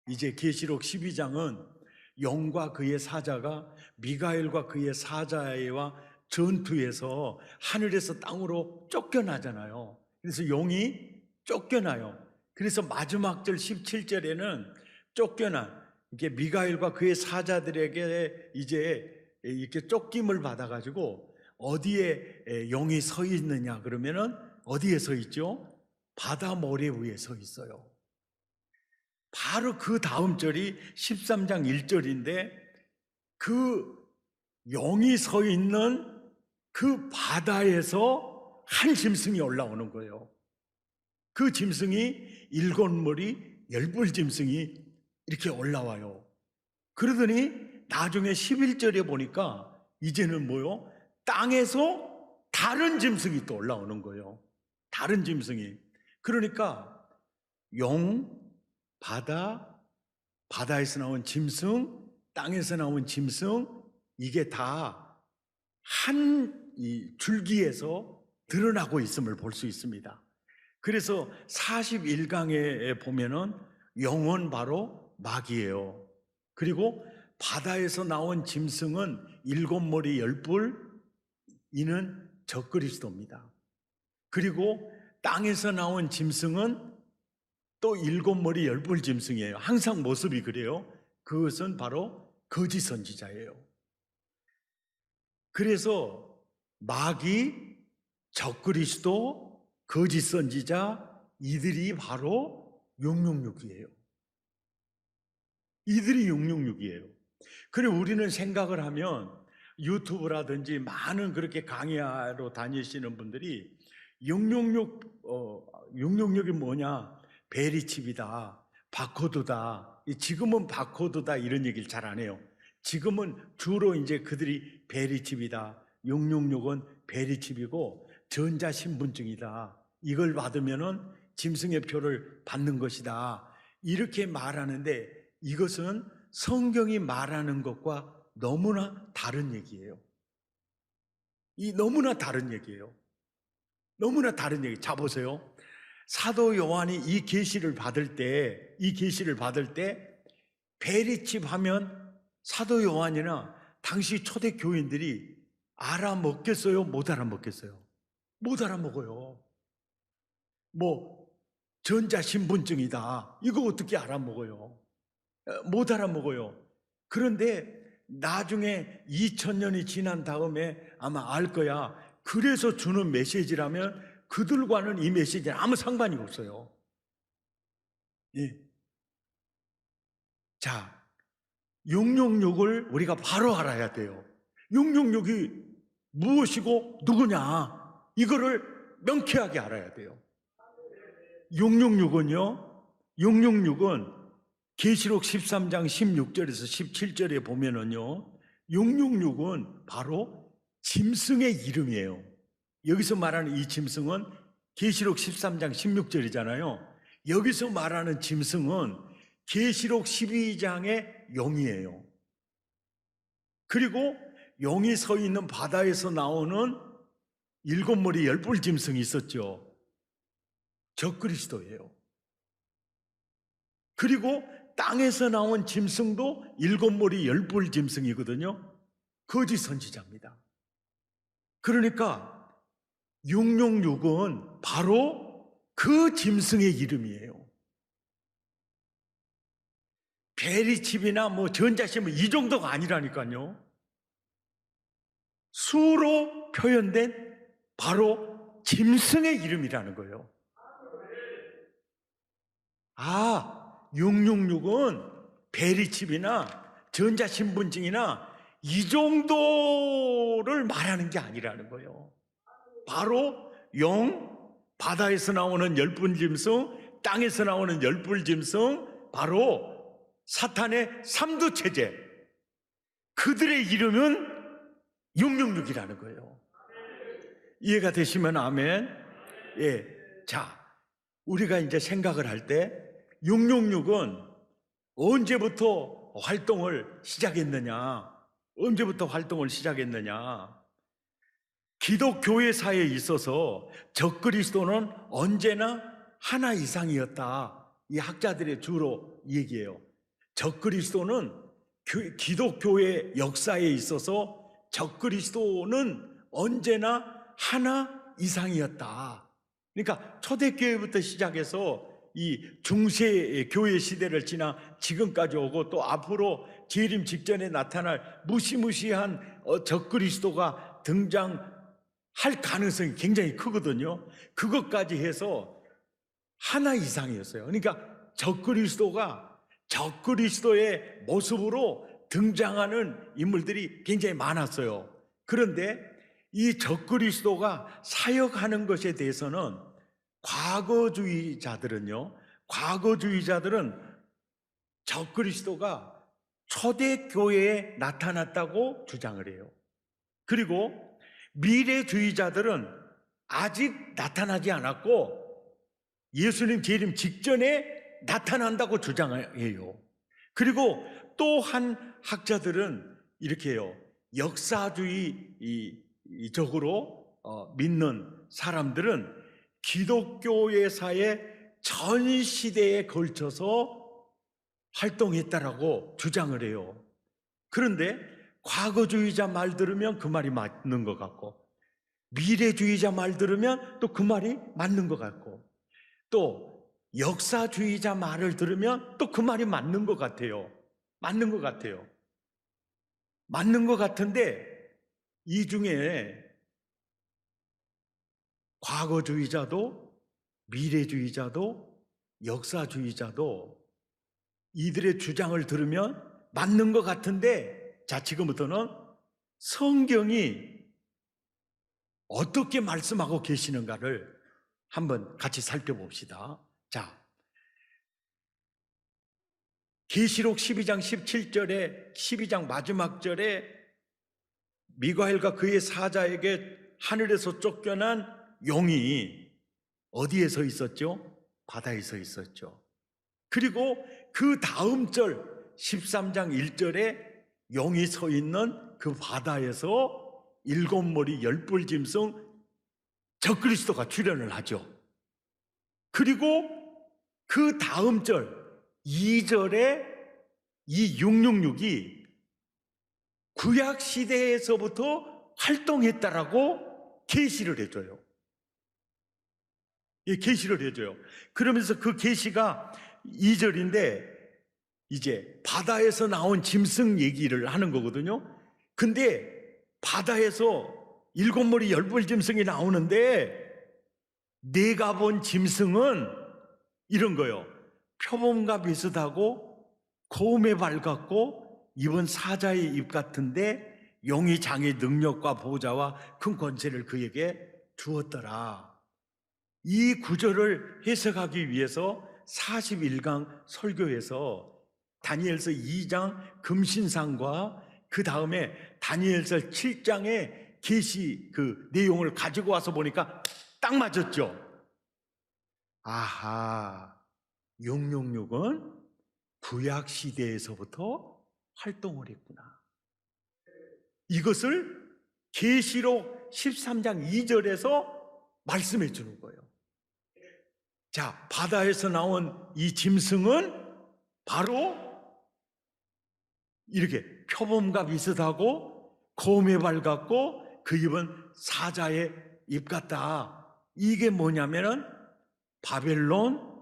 이제 계시록 12장은 영과 그의 사자가 미가엘과 그의 사자와 전투에서 하늘에서 땅으로 쫓겨나잖아요. 그래서 영이 쫓겨나요. 그래서 마지막 절 17절에는 쫓겨나 이게 미가엘과 그의 사자들에게 이제 이렇게 쫓김을 받아가지고 어디에 영이 서 있느냐 그러면은 어디에 서 있죠? 바다 모래 위에 서 있어요. 바로 그 다음 절이 13장 1절인데 그 영이 서 있는 그 바다에서 한 짐승이 올라오는 거예요. 그 짐승이 7머리 10뿔 짐승이 이렇게 올라와요. 그러더니 나중에 11절에 보니까 이제는 뭐요? 땅에서 다른 짐승이 또 올라오는 거예요. 다른 짐승이. 그러니까 영, 바다에서 나온 짐승, 땅에서 나온 짐승, 이게 다 한 줄기에서 드러나고 있음을 볼 수 있습니다. 그래서 41강에 보면은 영은 바로 마귀예요. 그리고 바다에서 나온 짐승은 7머리 10뿔, 이는 적그리스도입니다. 그리고 땅에서 나온 짐승은 또 7머리 10뿔 짐승이에요. 항상 모습이 그래요. 그것은 바로 거짓 선지자예요. 그래서 마귀, 적그리스도, 거짓 선지자, 이들이 바로 666이에요. 이들이 666이에요. 그래 우리는 생각을 하면 유튜브라든지 많은 그렇게 강의하러 다니시는 분들이 666이 뭐냐? 베리칩이다, 바코드다. 지금은 바코드다 이런 얘기를 잘 안 해요. 지금은 주로 이제 그들이 베리칩이다, 666은 베리칩이고 전자신분증이다, 이걸 받으면은 짐승의 표를 받는 것이다, 이렇게 말하는데 이것은 성경이 말하는 것과 너무나 다른 얘기예요. 너무나 다른 얘기예요. 너무나 다른 얘기. 자 보세요. 사도 요한이 이 계시를 받을 때 베리칩 하면 사도 요한이나 당시 초대 교인들이 알아먹겠어요? 못 알아먹겠어요? 못 알아먹어요. 뭐 전자신분증이다, 이거 어떻게 알아먹어요? 못 알아먹어요. 그런데 나중에 2000년이 지난 다음에 아마 알 거야. 그래서 주는 메시지라면 그들과는 이 메시지는 아무 상관이 없어요. 예. 자, 666을 우리가 바로 알아야 돼요. 666이 무엇이고 누구냐, 이거를 명쾌하게 알아야 돼요. 666은 계시록 13장 16절에서 17절에 보면은요, 666은 바로 짐승의 이름이에요. 여기서 말하는 이 짐승은 계시록 13장 16절이잖아요. 여기서 말하는 짐승은 계시록 12장의 영이에요. 그리고 영이 서 있는 바다에서 나오는 7머리 10뿔 짐승이 있었죠. 적그리스도예요. 그리고 땅에서 나온 짐승도 7머리 10뿔 짐승이거든요. 거짓 선지자입니다. 그러니까 666은 바로 그 짐승의 이름이에요. 베리칩이나 뭐 전자신문 이 정도가 아니라니까요. 수로 표현된 바로 짐승의 이름이라는 거예요. 666은 베리칩이나 전자신분증이나 이 정도를 말하는 게 아니라는 거예요. 바로 바다에서 나오는 10뿔 짐승, 땅에서 나오는 10뿔 짐승, 바로 사탄의 삼두체제, 그들의 이름은 666이라는 거예요. 이해가 되시면 아멘. 예. 자, 우리가 이제 생각을 할 때 666은 언제부터 활동을 시작했느냐? 기독교회사에 있어서 적그리스도는 언제나 하나 이상이었다. 이 학자들의 주로 얘기예요. 적그리스도는 기독교의 역사에 있어서 적그리스도는 언제나 하나 이상이었다. 그러니까 초대교회부터 시작해서 이 중세 교회 시대를 지나 지금까지 오고 또 앞으로 재림 직전에 나타날 무시무시한 적그리스도가 등장할 가능성이 굉장히 크거든요. 그것까지 해서 하나 이상이었어요. 그러니까 적그리스도의 모습으로 등장하는 인물들이 굉장히 많았어요. 그런데 이 적그리스도가 사역하는 것에 대해서는 과거주의자들은 적그리스도가 초대교회에 나타났다고 주장을 해요. 그리고 미래주의자들은 아직 나타나지 않았고 예수님 재림 직전에 나타난다고 주장해요. 그리고 또 한 학자들은 이렇게 해요. 역사주의적으로 믿는 사람들은 기독교회사의 전 시대에 걸쳐서 활동했다라고 주장을 해요. 그런데 과거주의자 말 들으면 그 말이 맞는 것 같고, 미래주의자 말 들으면 또 그 말이 맞는 것 같고, 또 역사주의자 말을 들으면 또 그 말이 맞는 것 같아요. 맞는 것 같은데 이 중에 과거주의자도 미래주의자도 역사주의자도 이들의 주장을 들으면 맞는 것 같은데, 자, 지금부터는 성경이 어떻게 말씀하고 계시는가를 한번 같이 살펴봅시다. 자, 계시록 12장 17절에 12장 마지막 절에 미가엘과 그의 사자에게 하늘에서 쫓겨난 용이 어디에 서 있었죠? 바다에 서 있었죠. 그리고 그 다음 절 13장 1절에 용이 서 있는 그 바다에서 일곱 머리 열불 짐승 적그리스도가 출현을 하죠. 그리고 그 다음 절 2절에 이 666이 구약 시대에서부터 활동했다라고 계시를 해줘요. 예, 계시를 해줘요. 그러면서 그 계시가 2절인데 이제 바다에서 나온 짐승 얘기를 하는 거거든요. 근데 바다에서 일곱 머리 열불 짐승이 나오는데 내가 본 짐승은 이런 거요. 표범과 비슷하고 고음에 밝았고 입은 사자의 입 같은데 용이 장의 능력과 보좌와 큰 권세를 그에게 주었더라. 이 구절을 해석하기 위해서 41강 설교에서 다니엘서 2장 금신상과 그 다음에 다니엘서 7장의 계시 그 내용을 가지고 와서 보니까 딱 맞았죠. 아하, 666은 구약 시대에서부터 활동을 했구나. 이것을 계시록 13장 2절에서 말씀해 주는 거예요. 자, 바다에서 나온 이 짐승은 바로 이렇게 표범과 비슷하고 고음에 밝았고 그 입은 사자의 입 같다. 이게 뭐냐면은 바벨론,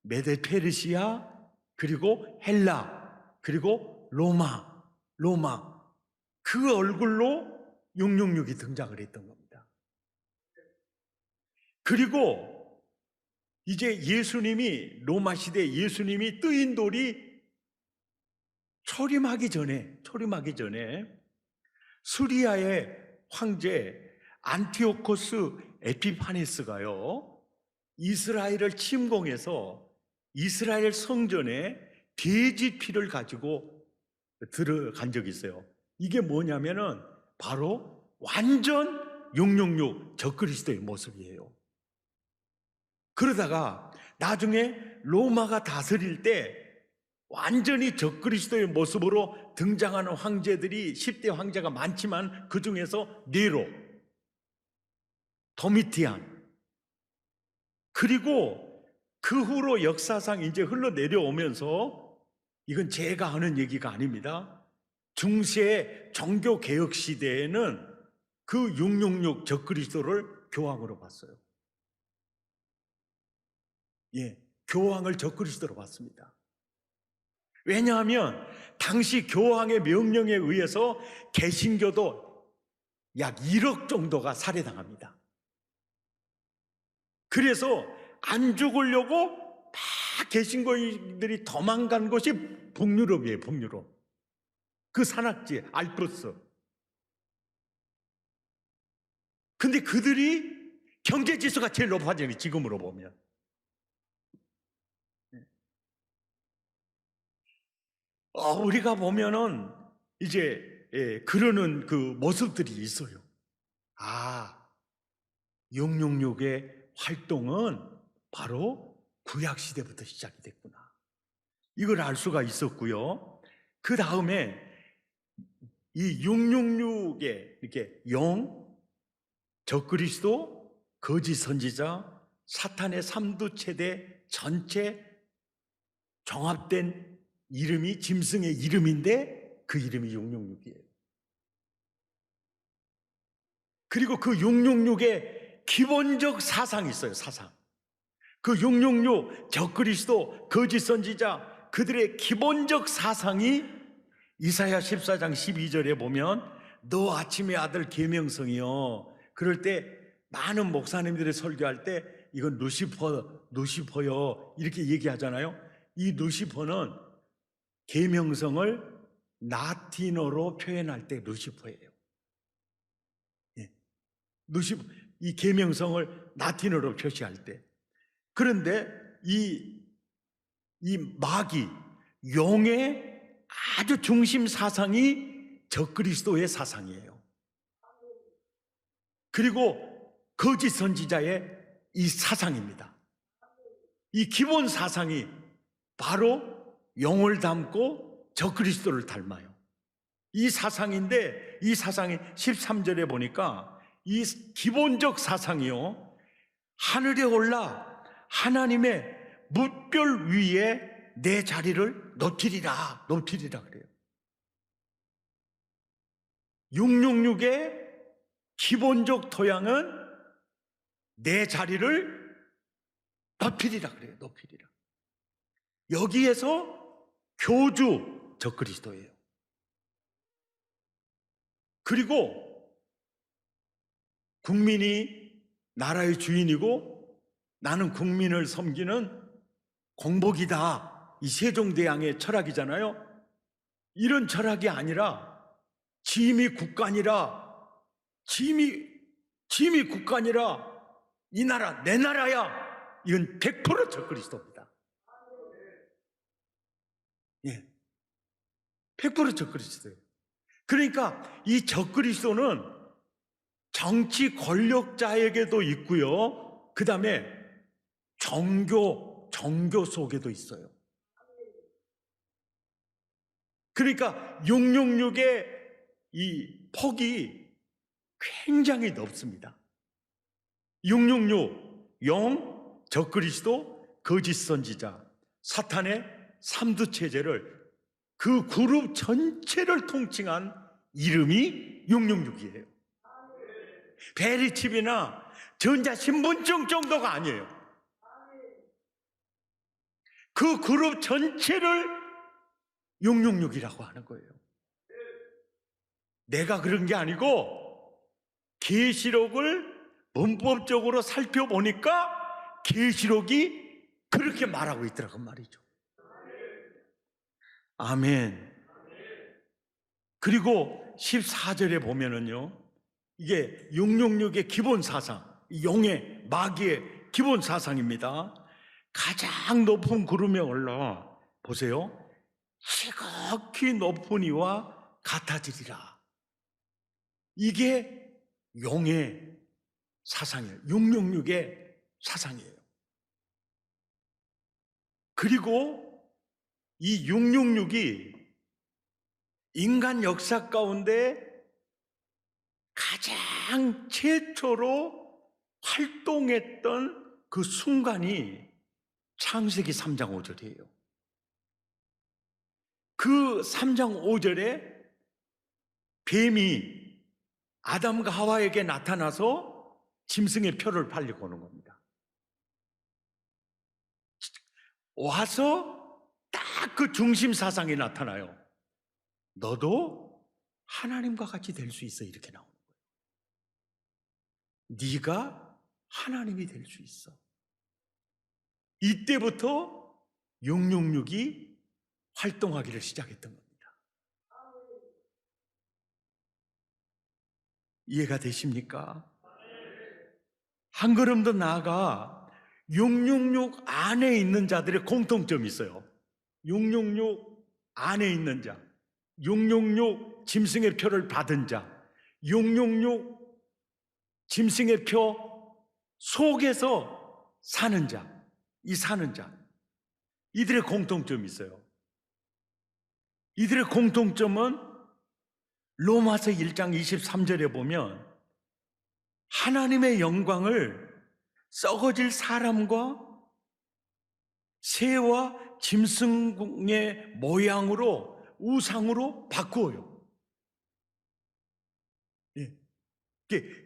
메데 페르시아, 그리고 헬라, 그리고 로마 그 얼굴로 666이 등장을 했던 겁니다. 그리고 이제 로마 시대 예수님이 뜨인 돌이 초림하기 전에 수리아의 황제 안티오코스 에피파네스가요, 이스라엘을 침공해서 이스라엘 성전에 돼지 피를 가지고 들어간 적이 있어요. 이게 뭐냐면은 바로 완전 666 적그리스도의 모습이에요. 그러다가 나중에 로마가 다스릴 때 완전히 적그리스도의 모습으로 등장하는 황제들이 10대 황제가 많지만 그 중에서 네로, 도미티안, 그리고 그 후로 역사상 이제 흘러내려오면서 이건 제가 하는 얘기가 아닙니다. 중세 종교개혁 시대에는 그 666 적그리스도를 교황으로 봤어요. 교황을 적그리스도로 봤습니다. 왜냐하면 당시 교황의 명령에 의해서 개신교도 약 1억 정도가 살해당합니다. 그래서 안 죽으려고 다 개신교인들이 도망간 곳이 북유럽이에요. 북유럽. 그 산악지 알프스. 근데 그들이 경제지수가 제일 높아지는, 지금으로 보면. 우리가 보면은 이제 그러는 그 모습들이 있어요. 666의 활동은 바로 구약시대부터 시작이 됐구나. 이걸 알 수가 있었고요. 그 다음에 이 666의 이렇게 적그리스도, 거짓 선지자, 사탄의 삼두체대 전체 종합된 이름이 짐승의 이름인데 그 이름이 666이에요. 그리고 그 666의 기본적 사상이 있어요. 사상. 그 666 적그리스도, 거짓 선지자, 그들의 기본적 사상이 이사야 14장 12절에 보면 너 아침의 아들 계명성이요. 그럴 때 많은 목사님들이 설교할 때 이건 루시퍼요 이렇게 얘기하잖아요. 이 루시퍼는 계명성을 라틴어로 표현할 때 루시퍼예요. 루시퍼, 이 계명성을 라틴어로 표시할 때. 그런데 이 마귀, 용의 아주 중심 사상이 적그리스도의 사상이에요. 그리고 거짓 선지자의 이 사상입니다. 이 기본 사상이 바로 용을 닮고 적그리스도를 닮아요. 이 사상인데 이 사상이 13절에 보니까 이 기본적 사상이요, 하늘에 올라 하나님의 뭇별 위에 내 자리를 놓치리라 그래요. 666의 기본적 토양은 내 자리를 높이리라 그래요. 높이리라. 여기에서 교주 적그리스도예요. 그리고 국민이 나라의 주인이고 나는 국민을 섬기는 공복이다. 이 세종대왕의 철학이잖아요. 이런 철학이 아니라 짐이 국간이라, 짐이 국간이라, 이 나라 내 나라야. 이건 100% 적그리스도입니다. 100% 적그리스도예요. 그러니까 이 적그리스도는 정치 권력자에게도 있고요. 그 다음에 종교 속에도 있어요. 그러니까 666의 이 폭이 굉장히 넓습니다. 666, 용, 적그리스도, 거짓 선지자, 사탄의 삼두체제를, 그 그룹 전체를 통칭한 이름이 666이에요. 베리칩이나 전자신분증 정도가 아니에요. 그 그룹 전체를 666이라고 하는 거예요. 내가 그런 게 아니고 계시록을 문법적으로 살펴보니까 계시록이 그렇게 말하고 있더라고 말이죠. 아멘. 그리고 14절에 보면은요, 이게 666의 기본 사상, 용의 마귀의 기본 사상입니다. 가장 높은 구름에 올라 보세요. 지극히 높은 이와 같아지리라. 이게 용의 사상이에요. 666의 사상이에요. 그리고 이 666이 인간 역사 가운데 가장 최초로 활동했던 그 순간이 창세기 3장 5절이에요. 그 3장 5절에 뱀이 아담과 하와에게 나타나서 짐승의 표를 팔려고 오는 겁니다. 와서 딱 그 중심 사상이 나타나요. 너도 하나님과 같이 될 수 있어, 이렇게 나오는 거예요. 네가 하나님이 될 수 있어. 이때부터 666이 활동하기를 시작했던 겁니다. 이해가 되십니까? 한 걸음 더 나아가 666 안에 있는 자들의 공통점이 있어요. 666 안에 있는 자, 666 짐승의 표를 받은 자, 666 짐승의 표 속에서 사는 자, 이 사는 자, 이들의 공통점이 있어요. 이들의 공통점은 로마서 1장 23절에 보면 하나님의 영광을 썩어질 사람과 새와 짐승의 모양으로, 우상으로 바꾸어요.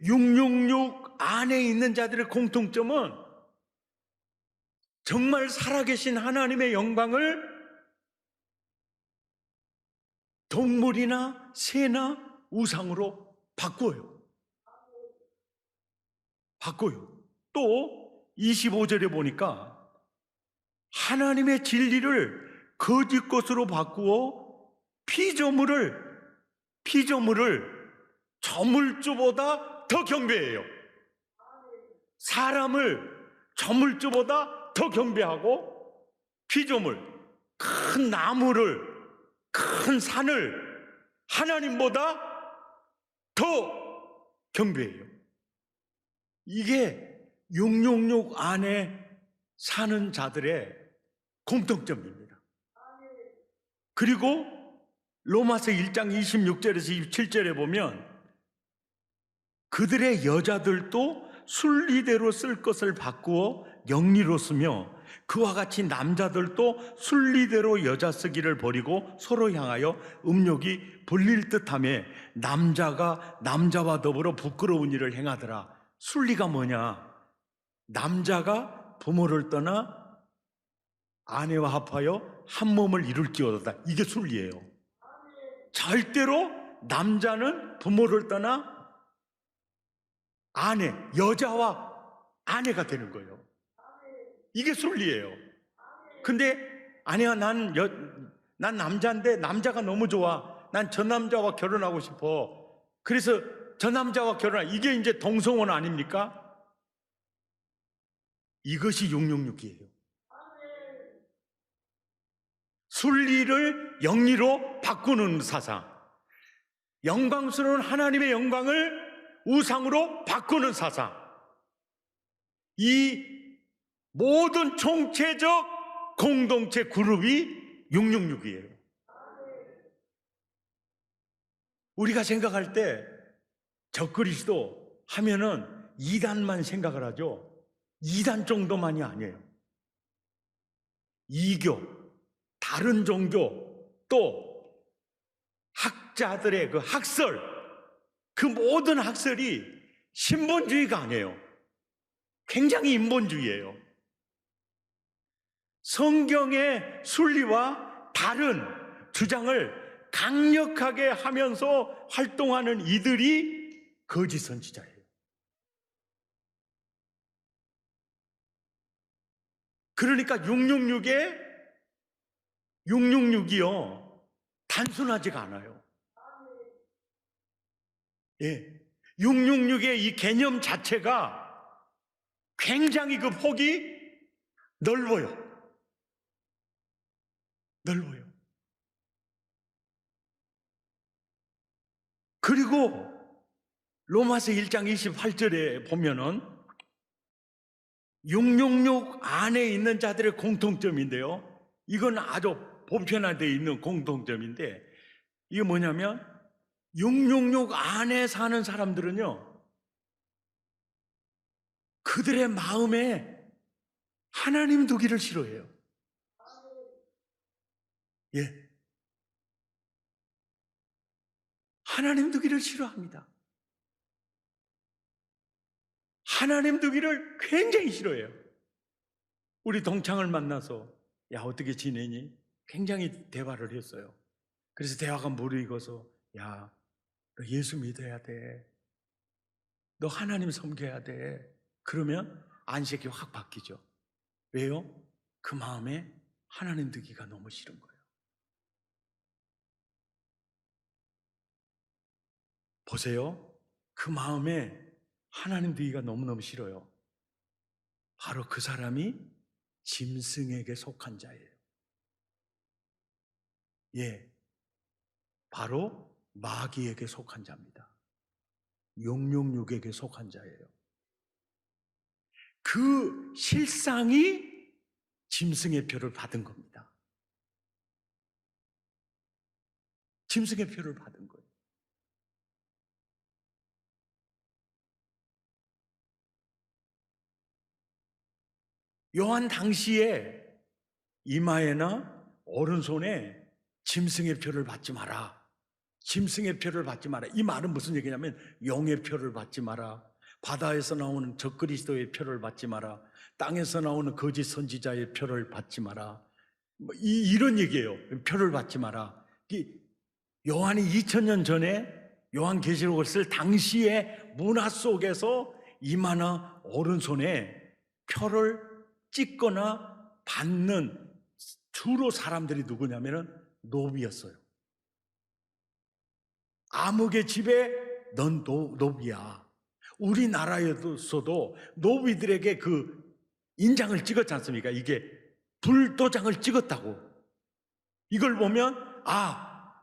666 안에 있는 자들의 공통점은 정말 살아계신 하나님의 영광을 동물이나 새나 우상으로 바꿔요. 또 25절에 보니까 하나님의 진리를 거짓 것으로 바꾸어 피조물을 저물주보다 더 경배해요. 사람을 저물주보다 더 경배하고 피조물, 큰 나무를, 큰 산을 하나님보다 더 경배해요. 이게 666 안에 사는 자들의 공통점입니다. 그리고 로마서 1장 26절에서 27절에 보면 그들의 여자들도 순리대로 쓸 것을 바꾸어 영리로 쓰며 그와 같이 남자들도 순리대로 여자 쓰기를 버리고 서로 향하여 음욕이 불릴 듯하며 남자가 남자와 더불어 부끄러운 일을 행하더라. 순리가 뭐냐? 남자가 부모를 떠나 아내와 합하여 한 몸을 이룰지어다. 이게 순리예요. 절대로 남자는 부모를 떠나 아내, 여자와 아내가 되는 거예요. 이게 순리예요. 근데 아니야, 난 남자인데 남자가 너무 좋아. 난 저 남자와 결혼하고 싶어. 그래서 저 남자와 이게 이제 동성혼 아닙니까? 이것이 666이에요. 순리를 영리로 바꾸는 사상, 영광스러운 하나님의 영광을 우상으로 바꾸는 사상, 이 모든 총체적 공동체 그룹이 666이에요. 우리가 생각할 때 적그리스도 하면은 이단만 생각을 하죠. 이단 정도만이 아니에요. 이교, 다른 종교, 또 학자들의 그 학설, 그 모든 학설이 신본주의가 아니에요. 굉장히 인본주의예요. 성경의 순리와 다른 주장을 강력하게 하면서 활동하는 이들이 거짓 선지자예요. 그러니까 666이요 단순하지가 않아요. 666의 이 개념 자체가 굉장히 그 폭이 넓어요. 그리고 로마서 1장 28절에 보면은 666 안에 있는 자들의 공통점인데요. 이건 아주 보편화되어 있는 공통점인데 이게 뭐냐면 666 안에 사는 사람들은요. 그들의 마음에 하나님 두기를 싫어해요. 하나님 두기를 싫어합니다. 하나님 두기를 굉장히 싫어해요. 우리 동창을 만나서 야 어떻게 지내니? 굉장히 대화를 했어요. 그래서 대화가 무르익어서 야 너 예수 믿어야 돼. 너 하나님 섬겨야 돼. 그러면 안색이 확 바뀌죠. 왜요? 그 마음에 하나님 두기가 너무 싫은 거예요. 보세요. 그 마음에 하나님 두기가 너무너무 싫어요. 바로 그 사람이 짐승에게 속한 자예요. 예, 바로 마귀에게 속한 자입니다. 용용육에게 속한 자예요. 그 실상이 짐승의 표를 받은 겁니다. 짐승의 표를 받은 거예요. 요한 당시에 이마에나 오른손에 짐승의 표를 받지 마라. 짐승의 표를 받지 마라. 이 말은 무슨 얘기냐면 용의 표를 받지 마라. 바다에서 나오는 적그리스도의 표를 받지 마라. 땅에서 나오는 거짓 선지자의 표를 받지 마라. 이런 얘기예요. 표를 받지 마라. 요한이 2000년 전에 요한계시록을 쓸 당시의 문화 속에서 이마나 오른손에 표를 찍거나 받는 주로 사람들이 누구냐면은 노비였어요. 아무개 집에 넌 노비야. 우리나라에서도 노비들에게 그 인장을 찍었지 않습니까? 이게 불도장을 찍었다고. 이걸 보면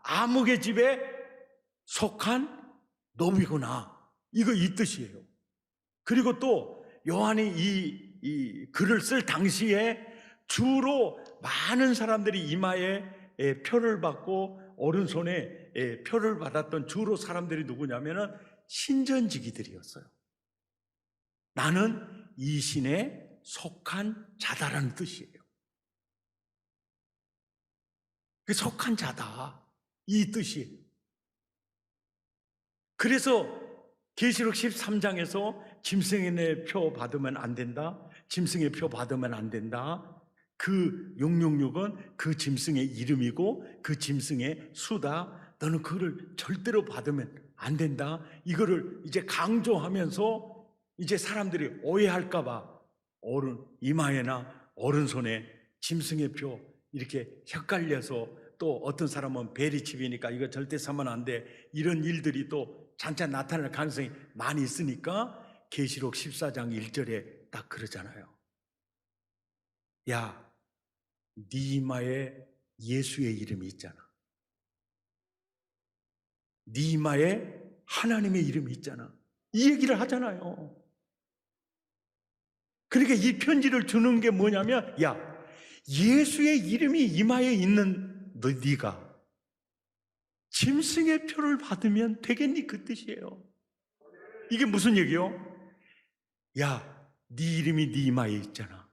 아무개 집에 속한 노비구나. 이 뜻이에요. 그리고 또 요한이 이 글을 쓸 당시에 주로 많은 사람들이 이마에 표를 받고 오른손에 표를 받았던 주로 사람들이 누구냐면은 신전지기들이었어요. 나는 이 신에 속한 자다라는 뜻이에요. 그 속한 자다 이 뜻이에요. 그래서 계시록 13장에서 짐승의 표 받으면 안 된다. 짐승의 표 받으면 안 된다. 그 666은 그 짐승의 이름이고 그 짐승의 수다. 너는 그거를 절대로 받으면 안 된다. 이거를 이제 강조하면서 이제 사람들이 오해할까 봐 이마에나 오른손에 짐승의 표 이렇게 헷갈려서 또 어떤 사람은 베리칩이니까 이거 절대 사면 안 돼. 이런 일들이 또 잔뜩 나타날 가능성이 많이 있으니까 계시록 14장 1절에 딱 그러잖아요. 야, 네 이마에 예수의 이름이 있잖아. 네 이마에 하나님의 이름이 있잖아. 이 얘기를 하잖아요. 그러니까 이 편지를 주는 게 뭐냐면 야, 예수의 이름이 이마에 있는 네가 짐승의 표를 받으면 되겠니? 그 뜻이에요. 이게 무슨 얘기요? 야, 네 이름이 네 이마에 있잖아.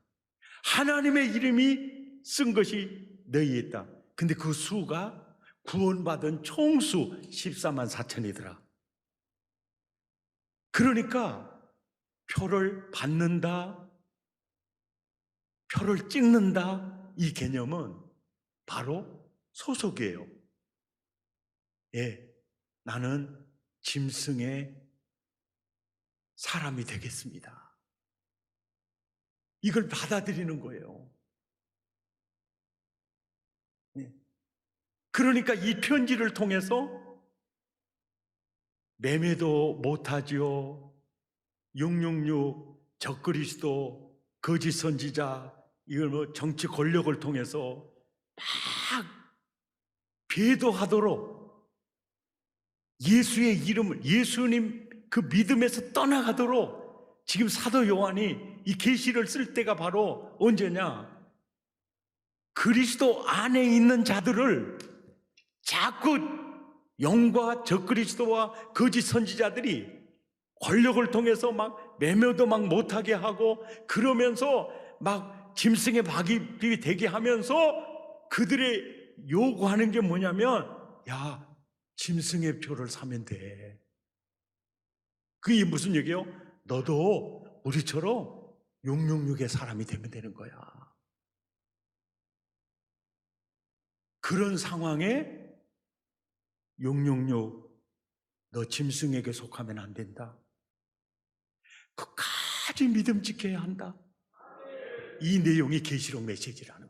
하나님의 이름이 쓴 것이 너희에 있다. 근데 그 수가 구원받은 총수 14만 4천이더라. 그러니까 표를 받는다, 표를 찍는다, 이 개념은 바로 소속이에요. 예, 나는 짐승의 사람이 되겠습니다. 이걸 받아들이는 거예요. 예. 그러니까 이 편지를 통해서 매매도 못하지요. 666, 적그리스도, 거짓 선지자, 이걸 뭐 정치 권력을 통해서 막 배도하도록 예수의 이름을, 예수님 그 믿음에서 떠나가도록 지금 사도 요한이 이 계시를 쓸 때가 바로 언제냐? 그리스도 안에 있는 자들을 자꾸 영과 적그리스도와 거짓 선지자들이 권력을 통해서 막 매매도 막 못하게 하고 그러면서 막 짐승의 박이 되게 하면서 그들의 요구하는 게 뭐냐면 야, 짐승의 표를 사면 돼. 그게 무슨 얘기예요? 너도 우리처럼 666의 사람이 되면 되는 거야. 그런 상황에 666, 너 짐승에게 속하면 안 된다. 끝까지 믿음 지켜야 한다. 이 내용이 계시록 메시지라는